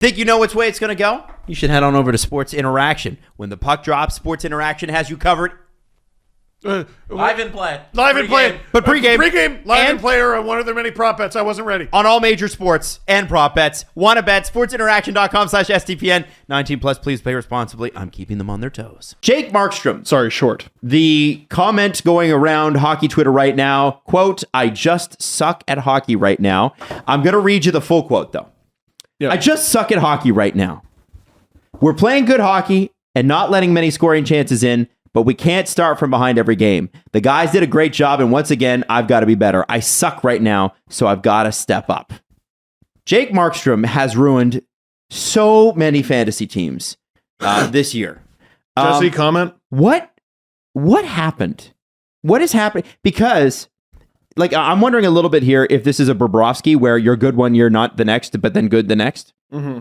Think you know which way it's going to go? You should head on over to Sports Interaction. When the puck drops, Sports Interaction has you covered. Live in play. Live in play. But pregame. Pregame, live in play are one of their many prop bets. I wasn't ready. On all major sports and prop bets. Wanna bet? SportsInteraction.com/STPN. 19 plus, please play responsibly. I'm keeping them on their toes. Jake Markström. Sorry, short. The comment going around hockey Twitter right now, quote, I just suck at hockey right now. I'm going to read you the full quote, though. Yep. I just suck at hockey right now. We're playing good hockey and not letting many scoring chances in, but we can't start from behind every game. The guys did a great job, and once again, I've got to be better. I suck right now, so I've got to step up. Jake Markström has ruined so many fantasy teams this year. Jesse, comment? What happened? What is happening? Because, like, I'm wondering a little bit here if this is a Bobrovsky where you're good one year, not the next, but then good the next. Mm-hmm.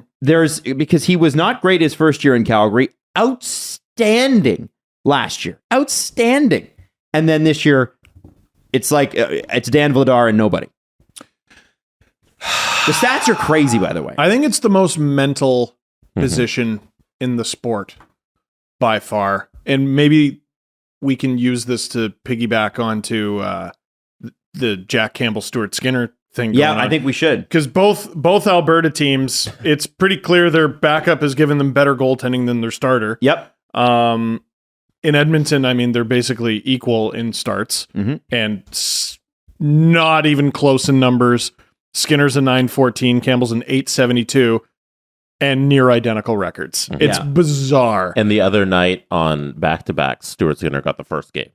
Because he was not great his first year in Calgary. Outstanding last year. Outstanding. And then this year, it's like, it's Dan Vladar and nobody. The stats are crazy, by the way. I think it's the most mental position in the sport by far. And maybe we can use this to piggyback onto the Jack Campbell, Stuart Skinner thing. Yeah, I think we should. Because both Alberta teams, it's pretty clear their backup has given them better goaltending than their starter. Yep. In Edmonton, I mean, they're basically equal in starts and not even close in numbers. Skinner's a 914, Campbell's an 872, and near identical records. It's bizarre. And the other night on back-to-back, Stuart Skinner got the first game,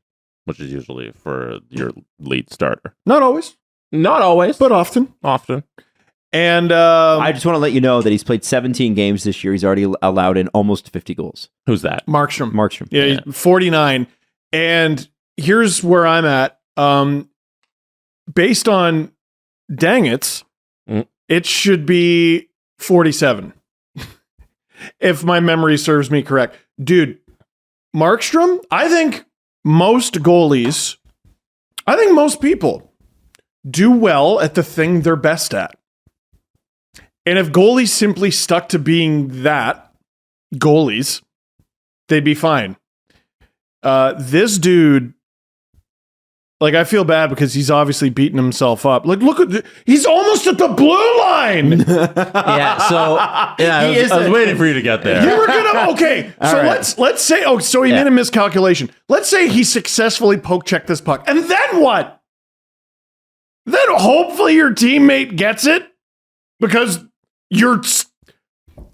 which is usually for your lead starter. Not always. Not always. But often. And I just want to let you know that he's played 17 games this year. He's already allowed in almost 50 goals. Who's that? Markström. Yeah, he's 49. And here's where I'm at. Based on dang it should be 47. If my memory serves me correct. Dude, Markström, I think most people do well at the thing they're best at. And if goalies simply stuck to being goalies, they'd be fine. This dude, like, I feel bad because he's obviously beating himself up. Like, look at he's almost at the blue line. I was waiting for you to get there. You were gonna let's say he made a miscalculation. Let's say he successfully poke checked this puck, and then what? Then hopefully your teammate gets it because you're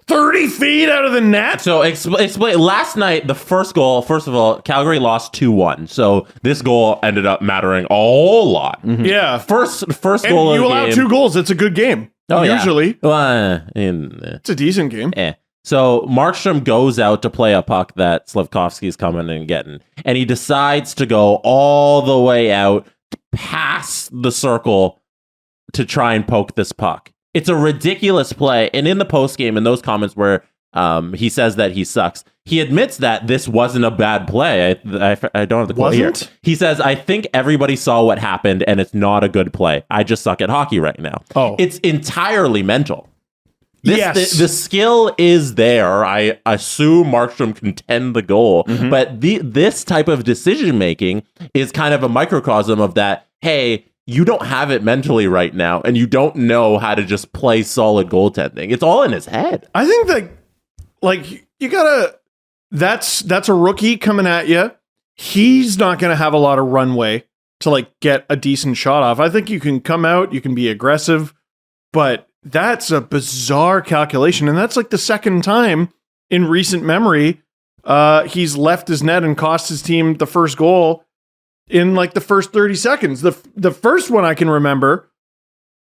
30 feet out of the net. So explain. Last night, the first goal. First of all, Calgary lost 2-1. So this goal ended up mattering a whole lot. Mm-hmm. Yeah, first and goal. You allow 2 goals. It's a good game. Oh, usually, it's a decent game. So Markström goes out to play a puck that Slafkovsky's coming and getting, and he decides to go all the way out past the circle to try and poke this puck. It's a ridiculous play. And in the postgame, in those comments where he says that he sucks, he admits that this wasn't a bad play. I don't have the quote here. He says, I think everybody saw what happened and it's not a good play. I just suck at hockey right now. Oh, it's entirely mental. Yes. The skill is there. I assume Markström can tend the goal, but this type of decision making is kind of a microcosm of that. Hey, you don't have it mentally right now, and you don't know how to just play solid goaltending. It's all in his head. I think that, like, you gotta. That's a rookie coming at you. He's not gonna have a lot of runway to, like, get a decent shot off. I think you can come out, you can be aggressive, but that's a bizarre calculation, and that's like the second time in recent memory he's left his net and cost his team the first goal in like the first 30 seconds. The first one I can remember,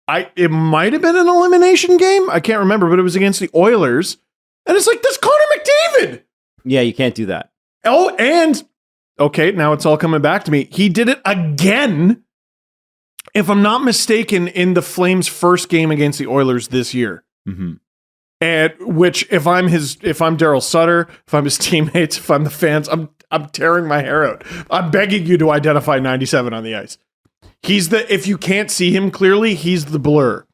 it might have been an elimination game. I can't remember, but it was against the Oilers. And it's like, that's Connor McDavid. Yeah, you can't do that. Oh, and okay, now it's all coming back to me. He did it again, if I'm not mistaken, in the Flames' first game against the Oilers this year. Mm-hmm. And which, if I'm Daryl Sutter, if I'm his teammates, if I'm the fans, I'm tearing my hair out. I'm begging you to identify 97 on the ice. If you can't see him clearly, he's the blur.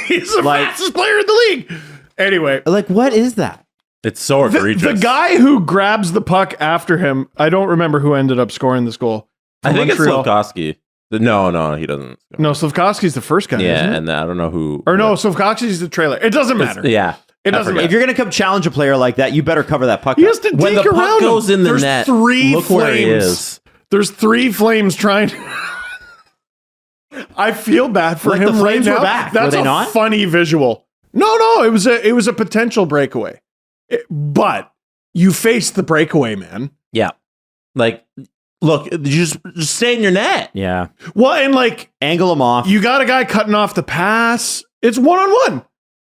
He's the fastest player in the league. Anyway, Like, what is that? It's so egregious. the guy who grabs the puck after him, I don't remember who ended up scoring this goal. I think Montreal. it's Slafkovsky. No, he doesn't. No, Slafkovsky's the first guy. Yeah, isn't it? and I don't know who. Or no, Slafkovsky's the trailer. It doesn't matter. Yeah. It doesn't matter. If you're going to come challenge a player like that, you better cover that puck He up. has to When deke the puck around goes him. in the There's net, three look flames. where he is. There's 3 flames trying. I feel bad for Like, him the flames right were now. back. That's Were they a not? funny visual. No, it was a potential breakaway. But you faced the breakaway, man. Yeah. Like, look, just stay in your net. Yeah. Well, and like Angle him off. you got a guy cutting off the pass. It's 1-on-1.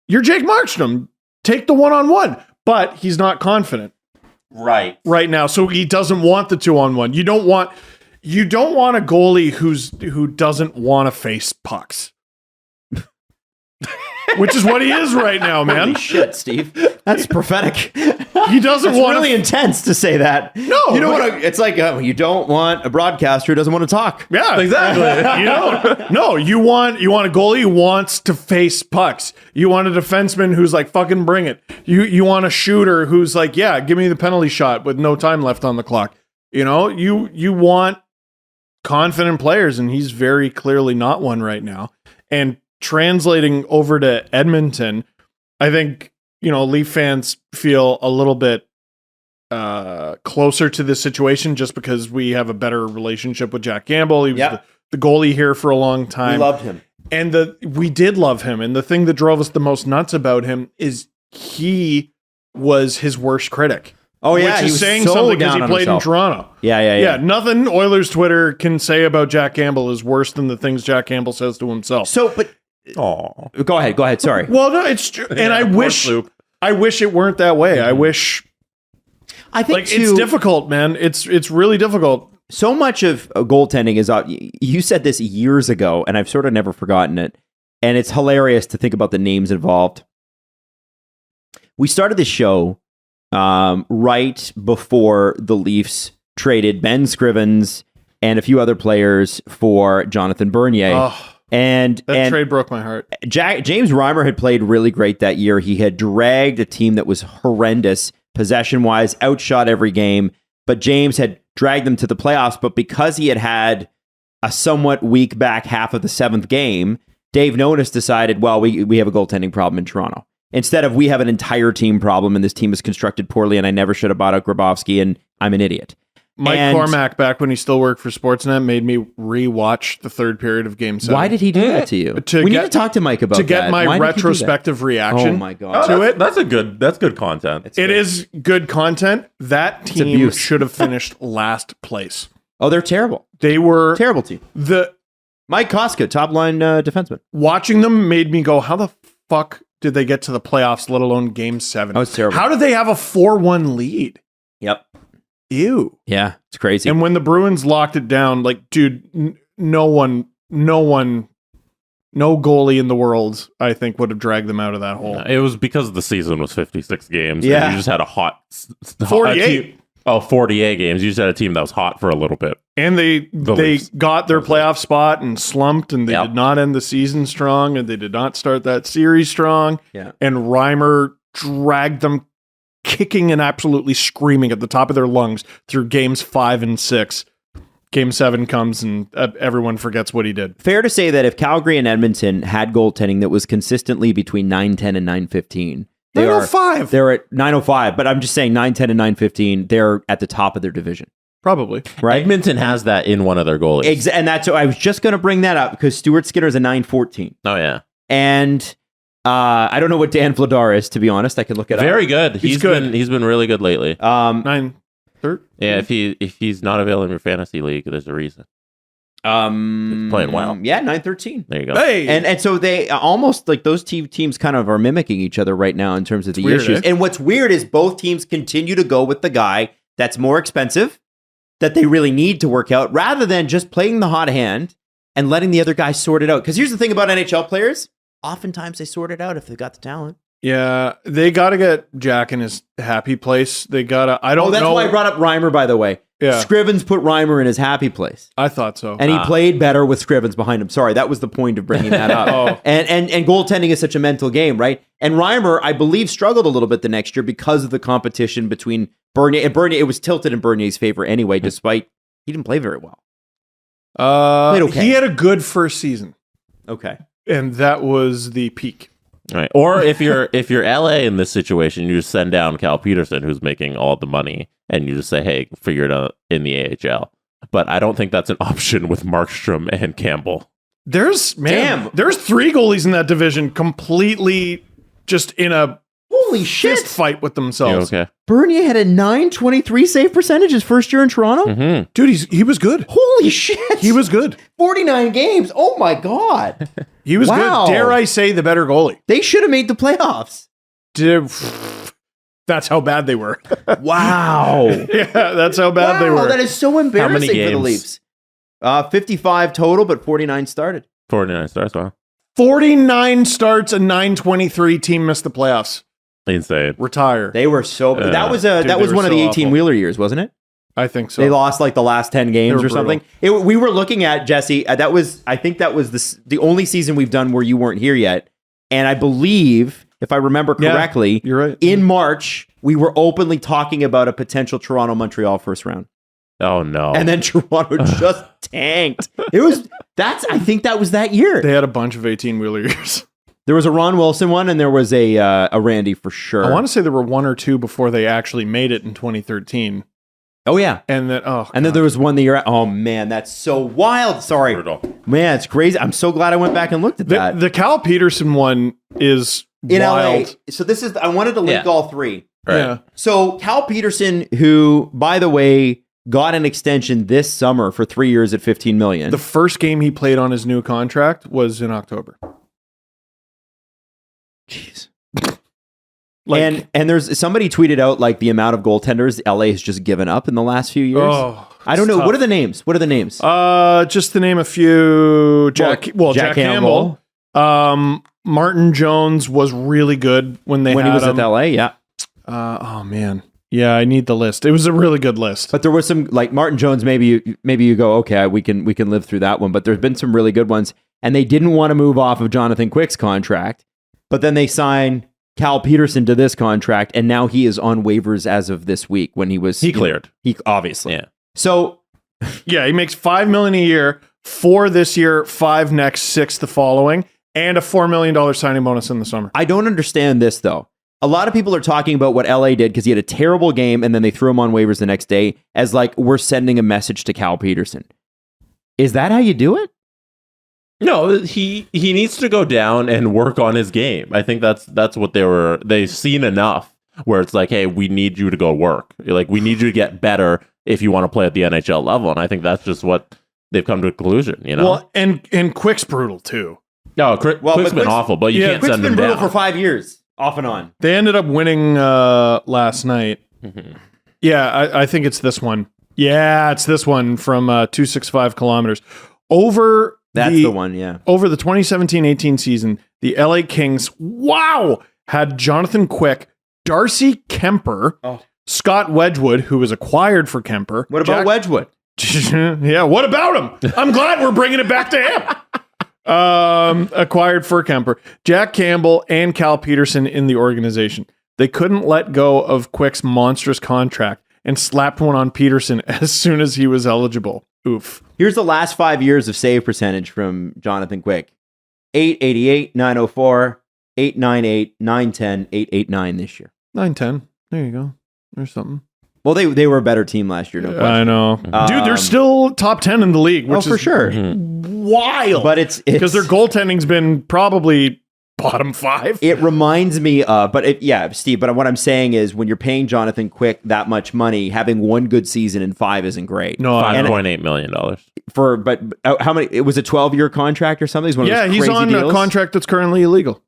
You're Jake Markström. Take the 1-on-1. But he's not confident Right. right now, so he doesn't want the 2-on-1. You don't want a goalie who doesn't want to face pucks. Which is what he is right now, man. Holy shit, Steve. That's prophetic. He doesn't It's want really intense to say that. No, You don't want to, it's like, you don't want a broadcaster who doesn't want to talk. Yeah, Exactly. No, you want a goalie who wants to face pucks. You want a defenseman who's like, fucking bring it. You want a shooter who's like, yeah, give me the penalty shot with no time left on the clock. You know, you want confident players, and he's very clearly not one right now. And translating over to Edmonton, I think, Leaf fans feel a little bit closer to this situation just because we have a better relationship with Jack Campbell. He was Yep. the goalie here for a long time. We loved him. And we did love him. And the thing that drove us the most nuts about him is he was his worst critic. Oh, yeah. Which he is was saying so something because down he on played in himself. Toronto. Yeah. Yeah, nothing Oilers Twitter can say about Jack Campbell is worse than the things Jack Campbell says to himself. So, but Oh. go ahead. Sorry. Well, no, it's true. And I wish it weren't that way. I wish I think it's difficult, man. It's really difficult. so much of goaltending is, you said this years ago, and I've sort of never forgotten it. And it's hilarious to think about the names involved. We started the show right before the Leafs traded Ben Scrivens and a few other players for Jonathan Bernier. Oh, and that trade broke my heart. James Reimer had played really great that year. He had dragged a team that was horrendous possession-wise, outshot every game, but James had dragged them to the playoffs. But because he had a somewhat weak back half of the 7th game, Dave Notice decided, well, we have a goaltending problem in Toronto. Instead of we have an entire team problem and this team is constructed poorly and I never should have bought out Grabowski and I'm an idiot. Mike And- Cormack, back when he still worked for Sportsnet, made me re-watch the 3rd period of Game 7. Why did he do that to you? To We need get- to talk to Mike about to get that. my Why did he do that? retrospective reaction? Oh my God. To it. That's good content. It is good content. That team abuse. should have finished last place. Oh, they're terrible. They were Terrible team. Mike Koska, top line defenseman. watching them made me go, how the fuck did they get to the playoffs, let alone Game 7? Oh, it's terrible. How did they have a 4-1 lead? Yep. Ew. Yeah, it's crazy. And when the Bruins locked it down, like, dude, no goalie in the world, I think, would have dragged them out of that hole. It was because the season was 56 games. Yeah. And you just had a hot 48. 48 games. You just had a team that was hot for a little bit. And they Leafs. got their playoff spot and slumped, and they Yep. did not end the season strong, and they did not start that series strong. Yeah. And Reimer dragged them kicking and absolutely screaming at the top of their lungs through games 5 and 6. Game 7 comes and everyone forgets what he did. Fair to say that if Calgary and Edmonton had goaltending that was consistently between 9-10 and 9-15, they are 905. they're at 905, but I'm just saying 9-10 and 9-15, they're at the top of their division, Probably. right? Edmonton has that in one of their goalies. And that's I was just going to bring that up because Stuart Skinner's a 9-14. Oh, yeah. And I don't know what Dan Vladar is, to be honest. I could look it up. Very good. He's good. He's been really good lately. 9-13. Yeah, if he's not available in your fantasy league, there's a reason. He's playing well. Yeah, 9-13. There you go. Hey. And so they almost like those teams kind of are mimicking each other right now in terms of the weird, issues. eh? And what's weird is both teams continue to go with the guy that's more expensive, that they really need to work out, rather than just playing the hot hand and letting the other guy sort it out. Because here's the thing about NHL players. Oftentimes they sort it out if they've got the talent. Yeah, they got to get Jack in his happy place. They got to. I don't that's know. why I brought up Reimer, by the way. Yeah. Scrivens put Reimer in his happy place. I thought so. And he played better with Scrivens behind him. Sorry, that was the point of bringing that up. And goaltending is such a mental game, right? And Reimer, I believe, struggled a little bit the next year because of the competition between Bernier. And Bernier, it was tilted in Bernier's favor anyway, despite he didn't play very well. Played okay. He had a good first season. Okay. And that was the peak. Right. Or if you're LA in this situation, you just send down Cal Peterson, who's making all the money, and you just say, hey, figure it out in the AHL. But I don't think that's an option with Markström and Campbell. There's 3 goalies in that division completely just in a holy shit fist fight with themselves. Okay. Bernier had a .923 save percentage his first year in Toronto. Mm-hmm. Dude, he was good. Holy shit. He was good. 49 games. Oh my God. He was good. Dare I say the better goalie. They should have made the playoffs. That's how bad they were. Wow. Yeah, that's how bad they were. That is so embarrassing for the Leafs. 55 total, but 49 started. 49 starts, wow. 49 starts, a .923 team missed the playoffs. Insane. Retire. They were so that was one of the 18-wheeler years, wasn't it? I think so. They lost like the last 10 games or something. We were looking at, Jesse, I think that was the only season we've done where you weren't here yet. And I believe, if I remember correctly, you're right. In March, we were openly talking about a potential Toronto-Montreal first round. Oh no. And then Toronto just tanked. I think that was that year. They had a bunch of 18-wheeler years. There was a Ron Wilson one, and there was a Randy for sure. I want to say there were one or two before they actually made it in 2013. Oh yeah, and then then there was one the year. Oh man, that's so wild. Sorry, man, it's crazy. I'm so glad I went back and looked at that. The Cal Peterson one is in wild. LA. So this is. I wanted to link all three. Right. Yeah. So Cal Peterson, who by the way got an extension this summer for 3 years at $15 million. The first game he played on his new contract was in October. Jeez. And there's somebody tweeted out like the amount of goaltenders LA has just given up in the last few years. I don't know. Tough. What are the names? Just to name a few. Jack Campbell. Martin Jones was really good when he was at LA. Yeah. Oh man. Yeah, I need the list. It was a really good list. But there was some like Martin Jones. Maybe you go, okay, we can live through that one. But there's been some really good ones, and they didn't want to move off of Jonathan Quick's contract, but then they signed Cal Peterson to this contract, and now he is on waivers as of this week. When he cleared, he obviously. Yeah. So yeah, he makes $5 million a year, 4 this year, 5 next, 6 the following, and a $4 million signing bonus in the summer. I don't understand this though. A lot of people are talking about what LA did because he had a terrible game and then they threw him on waivers the next day as like, we're sending a message to Cal Peterson. Is that how you do it? No, he needs to go down and work on his game. I think that's what they've seen enough where it's like, hey, we need you to go work. Like, we need you to get better if you want to play at the NHL level. And I think that's just what they've come to a conclusion, you know? Well, and Quick's brutal too. No, Quick's been awful, but you can't Quick's send him been down. brutal for 5 years. Off and on. They ended up winning last night. Mm-hmm. Yeah, I think it's this one. Yeah, it's this one from 265 kilometers. That's the one, yeah. Over the 2017-18 season, the LA Kings, had Jonathan Quick, Darcy Kemper, Scott Wedgwood, who was acquired for Kemper. What about Wedgwood? Yeah, what about him? I'm glad we're bringing it back to him. Acquired for Kemper, Jack Campbell, and Cal Peterson in the organization. They couldn't let go of Quick's monstrous contract and slapped one on Peterson as soon as he was eligible. Oof. Here's the last 5 years of save percentage from Jonathan Quick. 888, 904, 898, 910, 889 this year. 910. There you go. There's something. Well, they were a better team last year, no question. I know. Dude, they're still top 10 in the league, which is for sure. Wild. But it's because their goaltending's been probably bottom 5. It reminds me of, Steve, but what I'm saying is when you're paying Jonathan Quick that much money, having one good season in 5 isn't great. No, $5.8 million. But how many? It was a 12-year contract or something? He's on deals. A contract that's currently illegal.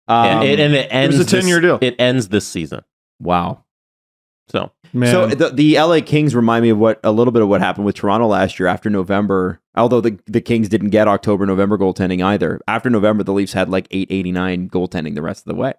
It ends. It was a 10-year deal. It ends this season. Wow. So the LA Kings remind me of a little bit of what happened with Toronto last year after November. Although the Kings didn't get October, November goaltending either. After November, the Leafs had like 889 goaltending the rest of the way.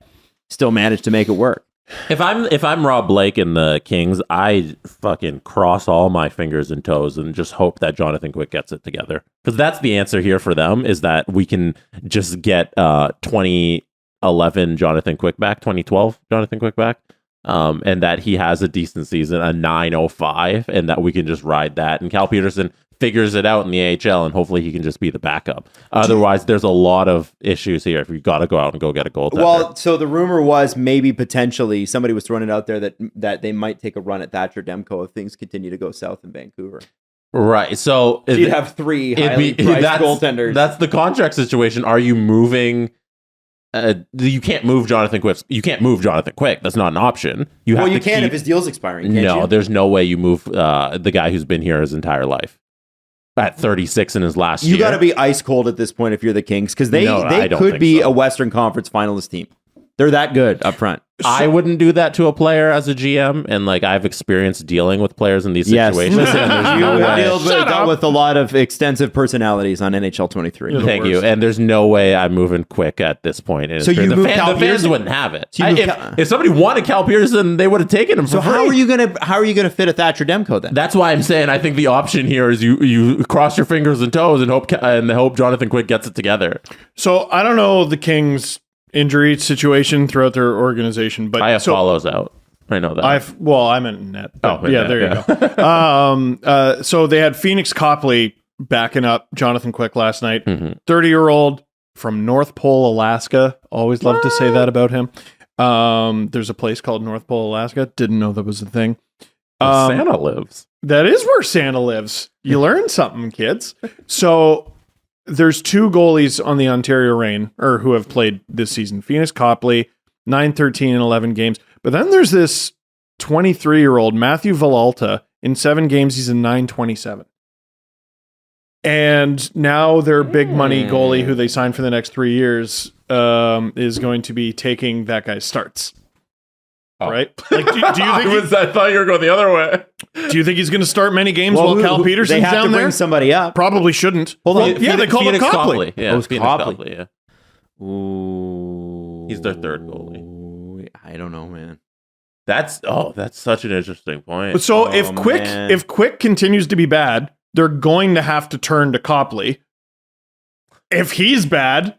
still managed to make it work. If I'm Rob Blake and the Kings, I fucking cross all my fingers and toes and just hope that Jonathan Quick gets it together. Because that's the answer here for them, is that we can just get 2011 Jonathan Quick back, 2012 Jonathan Quick back, and that he has a decent season, a 9.05, and that we can just ride that. And Cal Peterson figures it out in the AHL, and hopefully he can just be the backup. Otherwise, there's a lot of issues here if you got to go out and go get a goaltender. Well, so the rumor was maybe potentially somebody was throwing it out there that they might take a run at Thatcher Demko if things continue to go south in Vancouver. Right. So you'd have three highly priced goaltenders. That's the contract situation. Are you moving? You can't move Jonathan Quick. You can't move Jonathan Quick. That's not an option. You can if his deal's expiring. Can't you? There's no way you move the guy who's been here his entire life. At 36 in his last year. You got to be ice cold at this point if you're the Kings, because they could be a Western Conference finalist team. They're that good up front. I wouldn't do that to a player as a GM, and like I've experienced dealing with players in these situations. Yes. And there's dealt with a lot of extensive personalities on NHL 23. Thank you. And there's no way I'm moving Quick at this point. So you move Cal the fans Pearson? wouldn't have it. So if somebody wanted Cal Pearson, they would have taken him. So how are you gonna fit a Thatcher Demko then? That's why I'm saying I think the option here is you cross your fingers and toes and hope Jonathan Quick gets it together. So I don't know the Kings' injury situation throughout their organization, but follows out. I know that. I'm in net. There you go. So they had Phoenix Copley backing up Jonathan Quick last night. 30-year-old from North Pole, Alaska. Always love to say that about him. There's a place called North Pole, Alaska. Didn't know that was a thing. Santa lives. That is where Santa lives. You learn something, kids. So there's two goalies on the Ontario Reign, or who have played this season. Phoenix Copley, 9-13 and 11 games. But then there's this 23-year-old Matthew Villalta. In 7 games, he's a 9-27. And now their big money goalie, who they signed for the next 3 years, is going to be taking that guy's starts. Right? Like, do you think I thought you were going the other way. Do you think he's going to start many games while Cal Peterson's down there? They have to bring somebody up. Probably shouldn't. They called up Copley. Yeah, Phoenix Copley. Yeah. Ooh. He's their third goalie. I don't know, man. That's such an interesting point. But so if Quick continues to be bad, they're going to have to turn to Copley. If he's bad,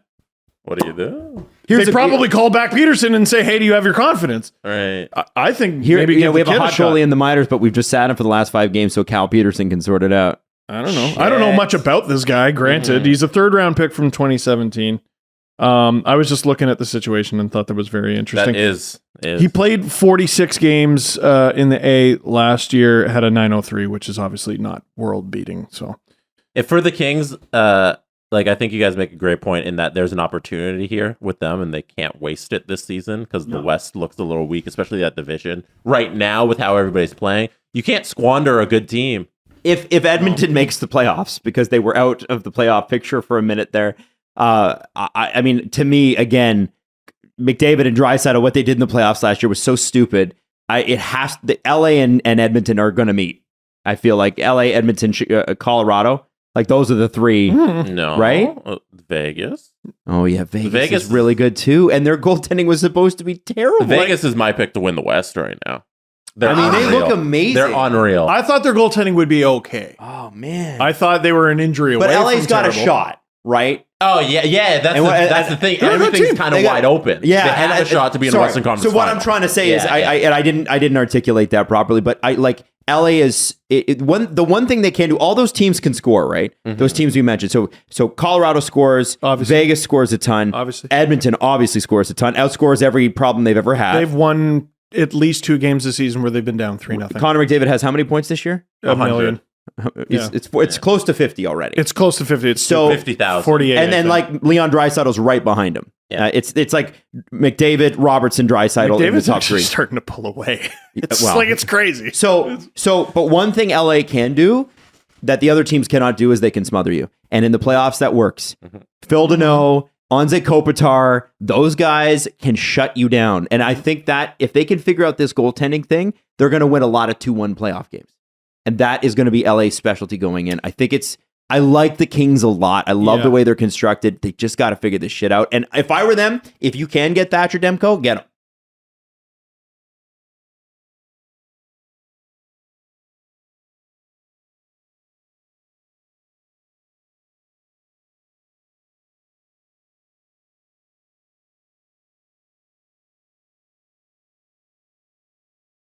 what do you do? They probably call back Peterson and say, "Hey, do you have your confidence?" Right. I think maybe we have a hot goalie in the minors, but we've just sat him for the last 5 games, so Cal Peterson can sort it out. I don't know. Shit. I don't know much about this guy. Granted, he's a 3rd-round pick from 2017. I was just looking at the situation and thought that was very interesting. That is. He played 46 games in the A last year, had a 9.03, which is obviously not world-beating. So, if for the Kings, I think you guys make a great point in that there's an opportunity here with them, and they can't waste it this season because the West looks a little weak, especially that division right now with how everybody's playing. You can't squander a good team. If Edmonton makes the playoffs, because they were out of the playoff picture for a minute there, I mean, to me, again, McDavid and Draisaitl, what they did in the playoffs last year was so stupid. The LA and Edmonton are going to meet. I feel like LA, Edmonton, Colorado. Like, those are the 3. No. Right? Vegas. Oh, yeah. Vegas is really good, too. And their goaltending was supposed to be terrible. Vegas is my pick to win the West right now. They look amazing. They're unreal. I thought their goaltending would be okay. Oh, man. I thought they were an injury away. But LA's got terrible. A shot, right? Oh, yeah. That's the thing. Everything's kind of wide open. Yeah. They have a shot to be in the Western Conference So what final. I'm trying to say is, I didn't articulate that properly, but LA is the one thing they can do. All those teams can score, right? Those teams we mentioned. So Colorado scores. Obviously. Vegas scores a ton. Obviously. Edmonton obviously scores a ton. Outscores every problem they've ever had. They've won at least 2 games this season where they've been down 3-0. Connor McDavid has how many points this year? 100. It's close to 50 already. It's close to 50. It's so 50,000. 48. And then Leon Draisaitl's right behind him. Yeah. It's like McDavid, Robertson, Draisaitl in the top 3. Starting to pull away. It's crazy. But one thing LA can do that the other teams cannot do is they can smother you. And in the playoffs, that works. Phil Deneau, Anze Kopitar, those guys can shut you down. And I think that if they can figure out this goaltending thing, they're going to win a lot of 2-1 playoff games. And that is going to be LA's specialty going in. I like the Kings a lot. I love the way they're constructed. They just got to figure this shit out. And if I were them, if you can get Thatcher Demko, get him.